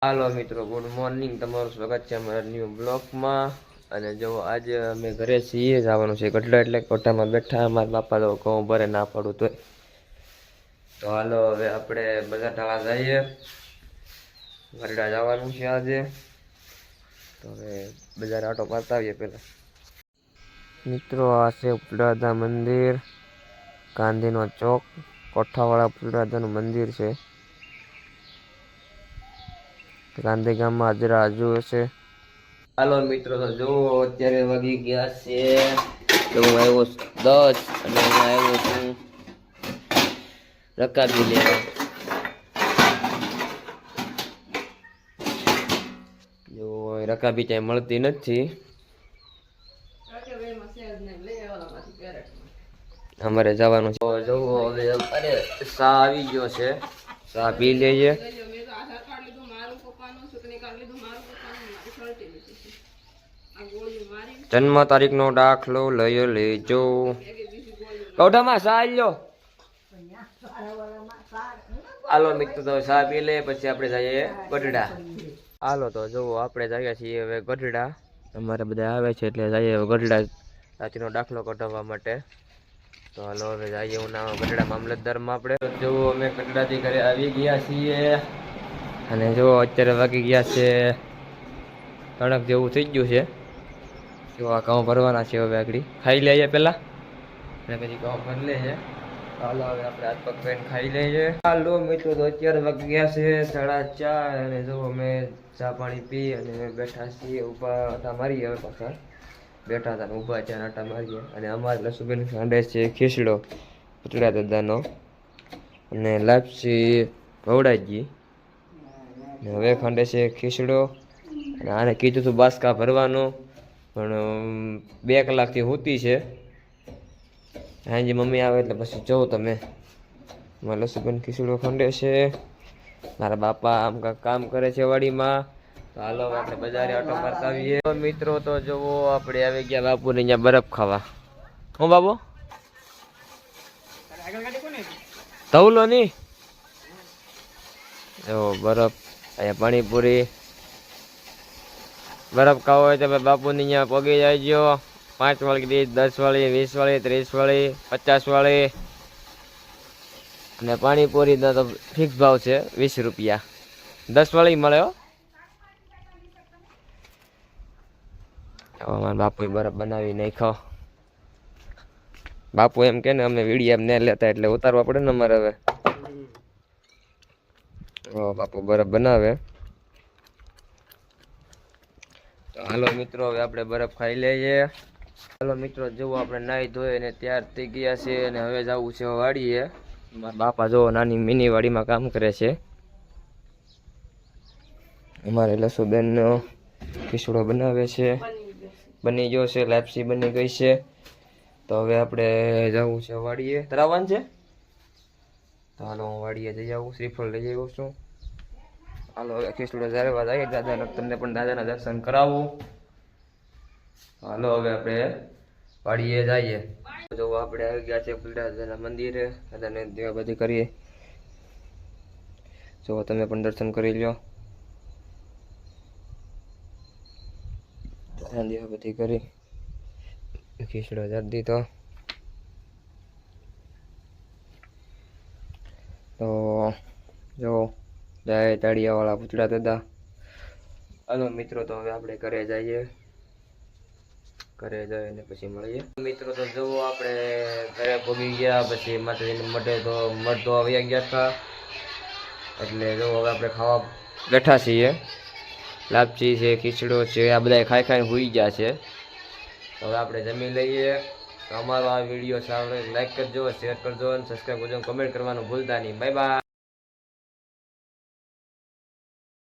હાલો મિત્રો, good morning. તમારું સ્વાગત છે અમારા ન્યૂ બ્લોગમાં. અને જો આજે અમે ઘરે છીએ, જવાનું છે ગઢડા, એટલે કોઠામાં બેઠા. અમારા બાપા તો ઘઉં ભરે ના પડું તો હાલો હવે આપણે બધા ટાળા જઈએ. ગઢડા જવાનું છે આજે, તો હવે બજાર આટો મારતા આવીએ પહેલાં. મિત્રો, આ છે ઉપડાદા મંદિર, ગાંધીનો ચોક, કોઠાવાળા ઉપડાદાનું મંદિર છે. ગાંધી ગામમાં હાજરા હજુ હશે. હાલો મિત્રો, તો જુઓ અત્યારે વાગી ગયા છે તો હું આવ્યો 10 અને હું આવ્યો છું રકાબી લેવા. જો રકાબી ક્યાંય મળતી નથી. અમારે જવાનું છે. જુઓ હવે અરે સા આવી ગયો છે, સા પી લઈએ. જન્મ તારીખનો દાખલો લઈ લેજો. કોઠામાં સા લ્યો. હાલો મિત્રો, તો સા પી લે પછી આપણે જઈએ ગઢડા. હાલો તો જુઓ આપણે જઈએ છીએ હવે ગઢડા. અમારે બધા આવે છે એટલે જઈએ ગઢડા રાત્રિનો દાખલો કઢાવવા માટે. તો હાલો હવે જઈએ ઉના ગઢડા મામલતદારમાં. આપણે જુઓ અમે ગઢડાથી ઘરે આવી ગયા છીએ અને જુઓ અત્યારે વાગી ગયા છે કણક જેવું થઈ ગયું છે. જો આ ઘઉં ભરવાના છે. હવે આગળ ખાઈ લઈએ પહેલાં અને પછી ઘઉં ભરી લઈએ. હાલો હવે આપણે હાથ પગ ધોઈને ખાઈ લઈએ. હાલો મિત્રો, તો અત્યારે વાગી ગયા છે 4:30 અને જો અમે ચા પાણી પી અને બેઠા છીએ. ઊભા આટા મારીએ. હવે પાછા બેઠા હતા ને ઊભા ત્યાં આટા મારીએ. અને અમારે લસુબેન ખાંડે છે ખીચડો પૂતળા દાદાનો અને લાપસી ભવડાજી. હવે ખાંડે છે ખીચડો. અને આને કીધું હતું બાસકા ભરવાનું, પણ 2 કલાકથી હોતી છે. હાજી મમ્મી આવે એટલે પછી જોઉં તમે. મારા લસુબેન ખીચડો ખંડે છે, મારા બાપા આમ કાંઈક કામ કરે છે વાડીમાં. તો હાલો આપણે બજારે આટો મારતા આવીએ. મિત્રો, તો જુઓ આપણે આવી ગયા બાપુને અહીંયા બરફ ખાવા. હું બાપુ તવલો નહીં જો બરફ, અહીંયા પાણીપુરી. બરફ ખાવો હોય તો બાપુની અહીંયા પગી જાય. 5 વાળી ડીશ, 10 વાળી, 20 વાળી, 30 વાળી, 50 વાળી. અને પાણીપુરીનો તો ફિક્સ ભાવ છે 20 રૂપિયા. 10 વાળી મળે હો. અમારા બાપુ બરફ બનાવી નાખો. બાપુ એમ કે ને અમે વિડીયો ને લેતા એટલે ઉતારવા પડે ને અમારે. હવે બાપુ બરફ બનાવે. તો હાલો મિત્રો, હવે આપણે બરફ ખાઈ લઈએ. હાલો મિત્રો, જુઓ આપણે નાહી ધોઈ ને તૈયાર થઈ ગયા છે અને હવે જવું છે વાડીએ. મારા બાપા જો નાની મિની વાડીમાં કામ કરે છે. અમારે લસુબેનનો ખીચડો બનાવે છે, બની ગયો છે. લાપસી બની ગઈ છે. તો હવે આપણે જવું છે વાડીએ. તરાવવાનું છે. તો હાલો હું વાડીએ જઈ આવું, શ્રીફળ લઈ આવ્યો છું. હાલો હવે ખીચડો જ્યારે વાત આવી દાદાને, તમને પણ દાદાના દર્શન કરાવું. હાલો હવે આપણે વાડીએ જઈએ. જો આપણે આવી ગયા છે દાદાના મંદિરે. દાદાને દેવા બધી કરીએ. જો તમે પણ દર્શન કરી લો. દેવા બધી કરી ખીચડો જડી દીધો. તો જો જય તાળિયાવાળા પૂતળા દાદા. હાલો મિત્રો, તો હવે આપણે ઘરે જઈએ. ઘરે જઈને પછી મળીએ. મિત્રો, તો જુઓ આપણે ઘરે પહોંચી ગયા. પછી માતાજીને મઢે તો મઢ તો આવી ગયા હતા. એટલે જો હવે આપણે ખાવા બેઠા છીએ. લાપસી છે, ખીચડો છે, આ બધા ખાઈ ખાઈને હોઈ ગયા છે. તો હવે આપણે જમી લઈએ. તો અમારો આ વિડીયો સારો લાઈક કરજો, શેર કરજો અને સબસ્ક્રાઈબ કરજો, કમેન્ટ કરવાનું ભૂલતા નહીં. Bye bye.